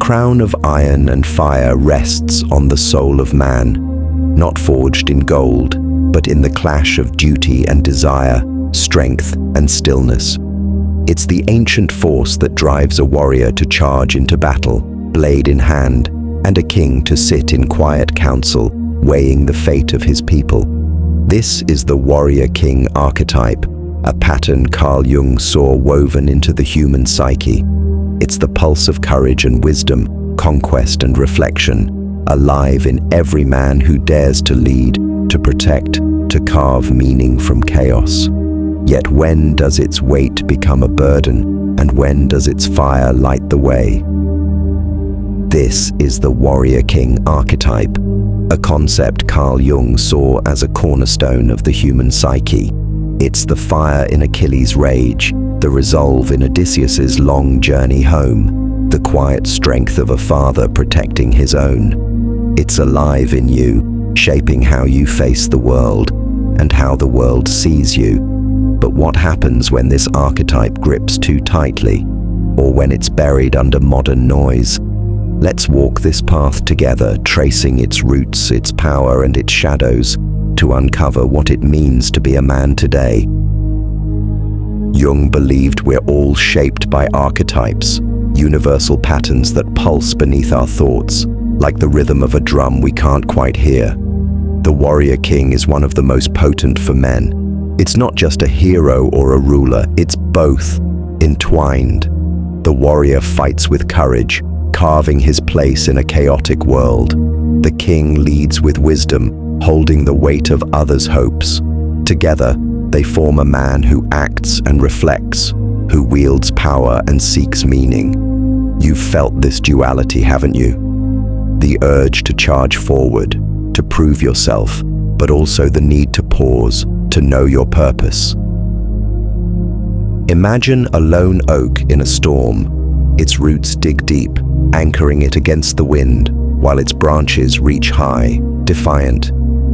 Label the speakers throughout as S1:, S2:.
S1: crown of iron and fire rests on the soul of man, not forged in gold, but in the clash of duty and desire, strength and stillness. It's the ancient force that drives a warrior to charge into battle, blade in hand, and a king to sit in quiet council, weighing the fate of his people. This is the warrior king archetype, a pattern Carl Jung saw woven into the human psyche. It's the pulse of courage and wisdom, conquest and reflection, alive in every man who dares to lead, to protect, to carve meaning from chaos. Yet when does its weight become a burden, and when does its fire light the way? This is the warrior king archetype, a concept Carl Jung saw as a cornerstone of the human psyche. It's the fire in Achilles' rage, the resolve in Odysseus' long journey home, the quiet strength of a father protecting his own. It's alive in you, shaping how you face the world and how the world sees you. But what happens when this archetype grips too tightly, or when it's buried under modern noise? Let's walk this path together, tracing its roots, its power, and its shadows, to uncover what it means to be a man today. Jung believed we're all shaped by archetypes, universal patterns that pulse beneath our thoughts, like the rhythm of a drum we can't quite hear. The warrior king is one of the most potent for men. It's not just a hero or a ruler, it's both, entwined. The warrior fights with courage, carving his place in a chaotic world. The king leads with wisdom, holding the weight of others' hopes. Together, they form a man who acts and reflects, who wields power and seeks meaning. You've felt this duality, haven't you? The urge to charge forward, to prove yourself, but also the need to pause, to know your purpose. Imagine a lone oak in a storm. Its roots dig deep, anchoring it against the wind, while its branches reach high, defiant.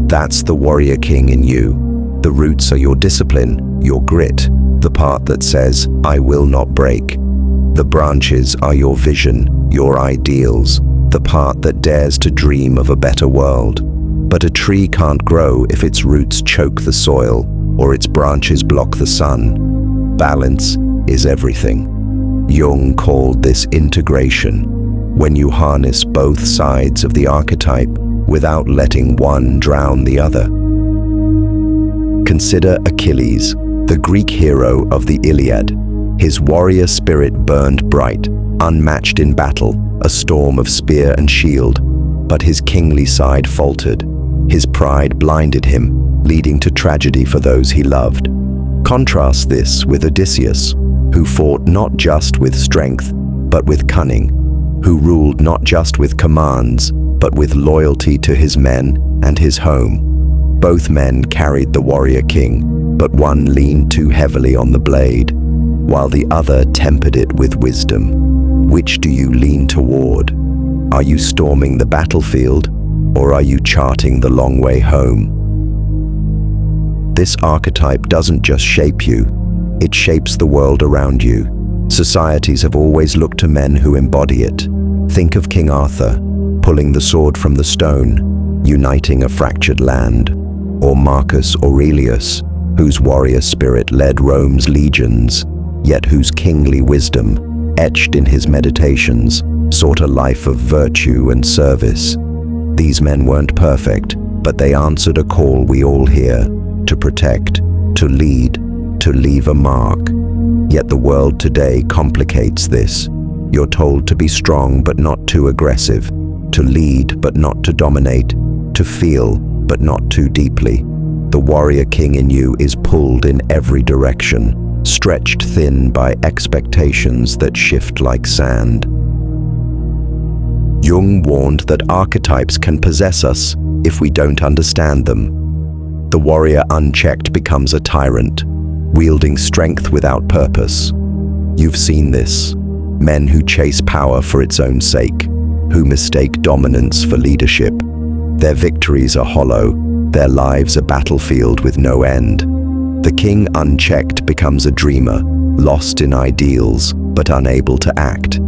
S1: That's the warrior king in you. The roots are your discipline, your grit, the part that says, I will not break. The branches are your vision, your ideals, the part that dares to dream of a better world. But a tree can't grow if its roots choke the soil or its branches block the sun. Balance is everything. Jung called this integration, when you harness both sides of the archetype without letting one drown the other. Consider Achilles, the Greek hero of the Iliad. His warrior spirit burned bright, unmatched in battle, a storm of spear and shield. But his kingly side faltered. His pride blinded him, leading to tragedy for those he loved. Contrast this with Odysseus, who fought not just with strength, but with cunning, who ruled not just with commands, but with loyalty to his men and his home. Both men carried the warrior king, but one leaned too heavily on the blade, while the other tempered it with wisdom. Which do you lean toward? Are you storming the battlefield, or are you charting the long way home? This archetype doesn't just shape you, it shapes the world around you. Societies have always looked to men who embody it. Think of King Arthur, pulling the sword from the stone, uniting a fractured land, or Marcus Aurelius, whose warrior spirit led Rome's legions, yet whose kingly wisdom, etched in his meditations, sought a life of virtue and service. These men weren't perfect, but they answered a call we all hear, to protect, to lead, to leave a mark. Yet the world today complicates this. You're told to be strong but not too aggressive, to lead but not to dominate, to feel but not too deeply. The warrior king in you is pulled in every direction, stretched thin by expectations that shift like sand. Jung warned that archetypes can possess us if we don't understand them. The warrior unchecked becomes a tyrant, wielding strength without purpose. You've seen this. Men who chase power for its own sake, who mistake dominance for leadership. Their victories are hollow, their lives a battlefield with no end. The king unchecked becomes a dreamer, lost in ideals, but unable to act.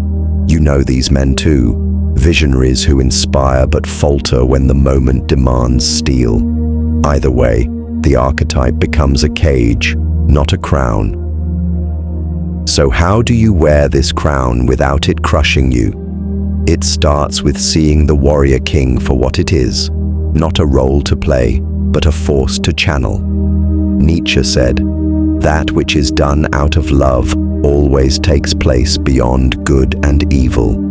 S1: You know these men too, visionaries who inspire but falter when the moment demands steel. Either way, the archetype becomes a cage, not a crown. So how do you wear this crown without it crushing you? It starts with seeing the warrior king for what it is, not a role to play, but a force to channel. Nietzsche said, "That which is done out of love always takes place beyond good and evil."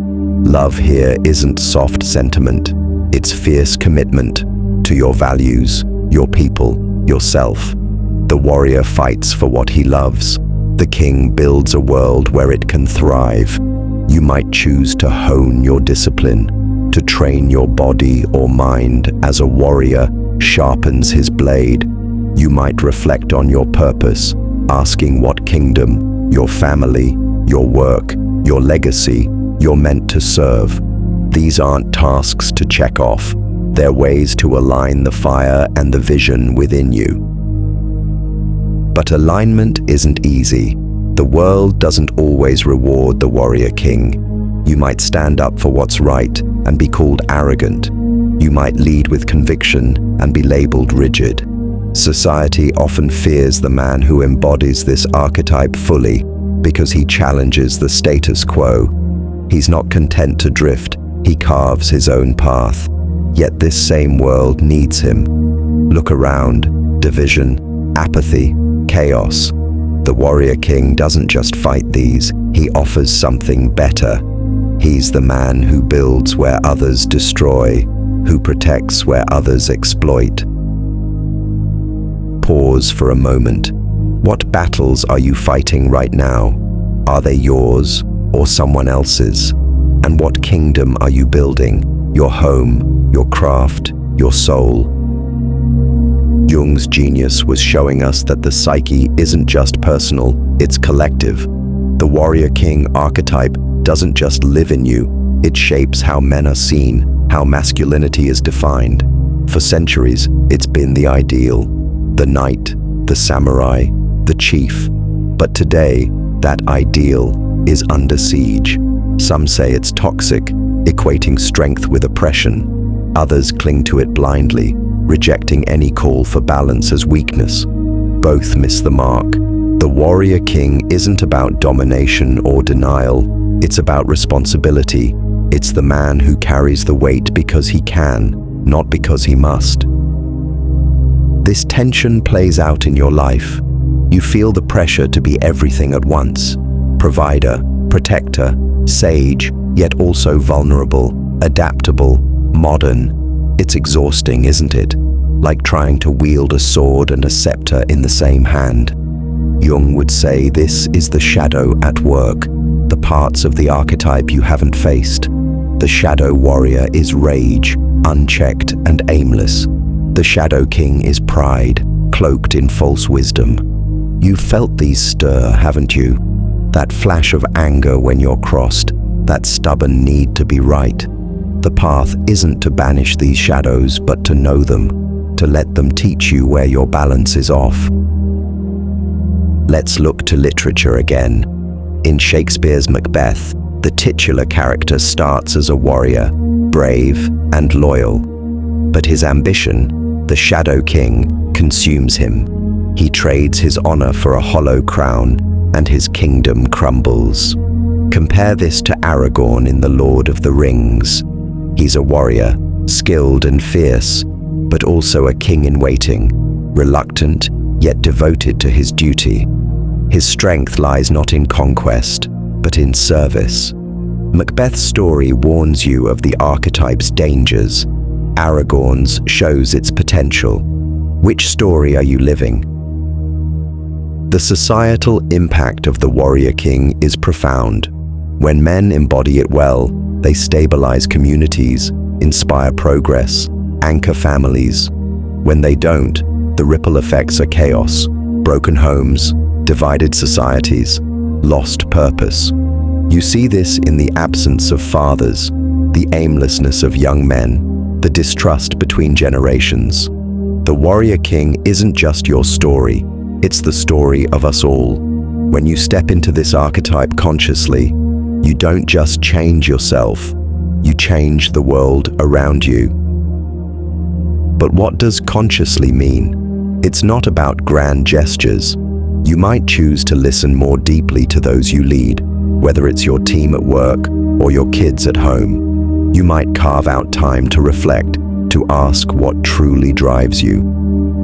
S1: Love here isn't soft sentiment, it's fierce commitment to your values, your people, yourself. The warrior fights for what he loves. The king builds a world where it can thrive. You might choose to hone your discipline, to train your body or mind as a warrior sharpens his blade. You might reflect on your purpose, asking what kingdom, your family, your work, your legacy you're meant to serve. These aren't tasks to check off. They're ways to align the fire and the vision within you. But alignment isn't easy. The world doesn't always reward the warrior king. You might stand up for what's right and be called arrogant. You might lead with conviction and be labeled rigid. Society often fears the man who embodies this archetype fully because he challenges the status quo. He's not content to drift, he carves his own path. Yet this same world needs him. Look around, division, apathy, chaos. The warrior king doesn't just fight these, he offers something better. He's the man who builds where others destroy, who protects where others exploit. Pause for a moment. What battles are you fighting right now? Are they yours or someone else's? And what kingdom are you building? Your home, your craft, your soul? Jung's genius was showing us that the psyche isn't just personal, it's collective. The warrior king archetype doesn't just live in you, it shapes how men are seen, how masculinity is defined. For centuries, it's been the ideal. The knight, the samurai, the chief. But today, that ideal is under siege. Some say it's toxic, equating strength with oppression. Others cling to it blindly, rejecting any call for balance as weakness. Both miss the mark. The warrior king isn't about domination or denial, it's about responsibility. It's the man who carries the weight because he can, not because he must. This tension plays out in your life. You feel the pressure to be everything at once. Provider, protector, sage, yet also vulnerable, adaptable, modern. It's exhausting, isn't it? Like trying to wield a sword and a scepter in the same hand. Jung would say this is the shadow at work, the parts of the archetype you haven't faced. The shadow warrior is rage, unchecked and aimless. The shadow king is pride, cloaked in false wisdom. You've felt these stir, haven't you? That flash of anger when you're crossed, that stubborn need to be right. The path isn't to banish these shadows, but to know them, to let them teach you where your balance is off. Let's look to literature again. In Shakespeare's Macbeth, the titular character starts as a warrior, brave and loyal. But his ambition, the Shadow King, consumes him. He trades his honor for a hollow crown, and his kingdom crumbles. Compare this to Aragorn in The Lord of the Rings. He's a warrior, skilled and fierce, but also a king in waiting, reluctant yet devoted to his duty. His strength lies not in conquest, but in service. Macbeth's story warns you of the archetype's dangers. Aragorn's shows its potential. Which story are you living? The societal impact of the warrior king is profound. When men embody it well, they stabilize communities, inspire progress, anchor families. When they don't, the ripple effects are chaos, broken homes, divided societies, lost purpose. You see this in the absence of fathers, the aimlessness of young men, the distrust between generations. The warrior king isn't just your story, it's the story of us all. When you step into this archetype consciously, You don't just change yourself, you change the world around you. But what does consciously mean? It's not about grand gestures. You might choose to listen more deeply to those you lead, whether it's your team at work or your kids at home. You might carve out time to reflect, to ask what truly drives you.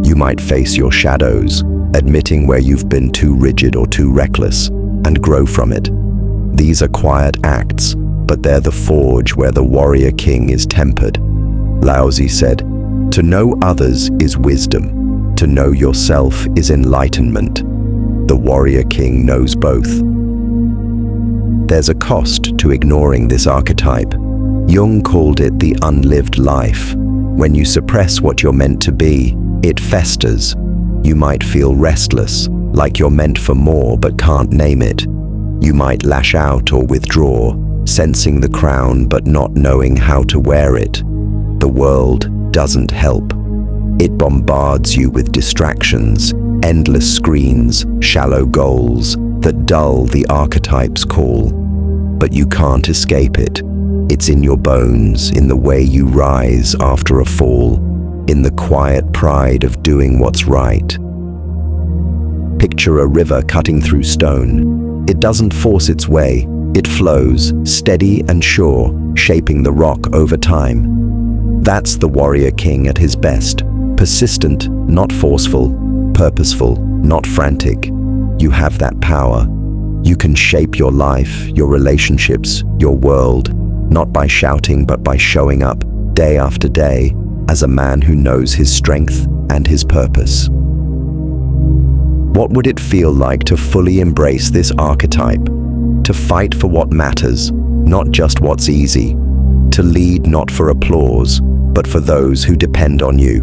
S1: You might face your shadows, admitting where you've been too rigid or too reckless, and grow from it. These are quiet acts, but they're the forge where the warrior king is tempered. Lao Tzu said, "To know others is wisdom. To know yourself is enlightenment." The warrior king knows both. There's a cost to ignoring this archetype. Jung called it the unlived life. When you suppress what you're meant to be, it festers. You might feel restless, like you're meant for more but can't name it. You might lash out or withdraw, sensing the crown but not knowing how to wear it. The world doesn't help. It bombards you with distractions, endless screens, shallow goals that dull the archetype's call. But you can't escape it. It's in your bones, in the way you rise after a fall, in the quiet pride of doing what's right. Picture a river cutting through stone. It doesn't force its way. It flows, steady and sure, shaping the rock over time. That's the warrior king at his best. Persistent, not forceful. Purposeful, not frantic. You have that power. You can shape your life, your relationships, your world, not by shouting but by showing up day after day as a man who knows his strength and his purpose. What would it feel like to fully embrace this archetype? To fight for what matters, not just what's easy. To lead not for applause, but for those who depend on you.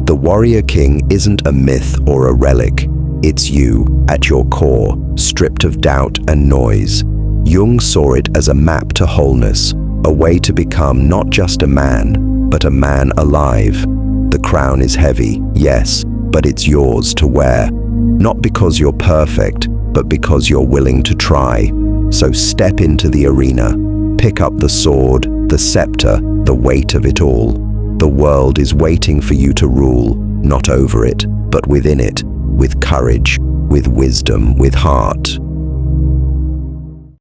S1: The warrior king isn't a myth or a relic. It's you, at your core, stripped of doubt and noise. Jung saw it as a map to wholeness, a way to become not just a man, but a man alive. The crown is heavy, yes, but it's yours to wear. Not because you're perfect, but because you're willing to try. So step into the arena, pick up the sword, the scepter, the weight of it all. The world is waiting for you to rule, not over it, but within it, with courage, with wisdom, with heart.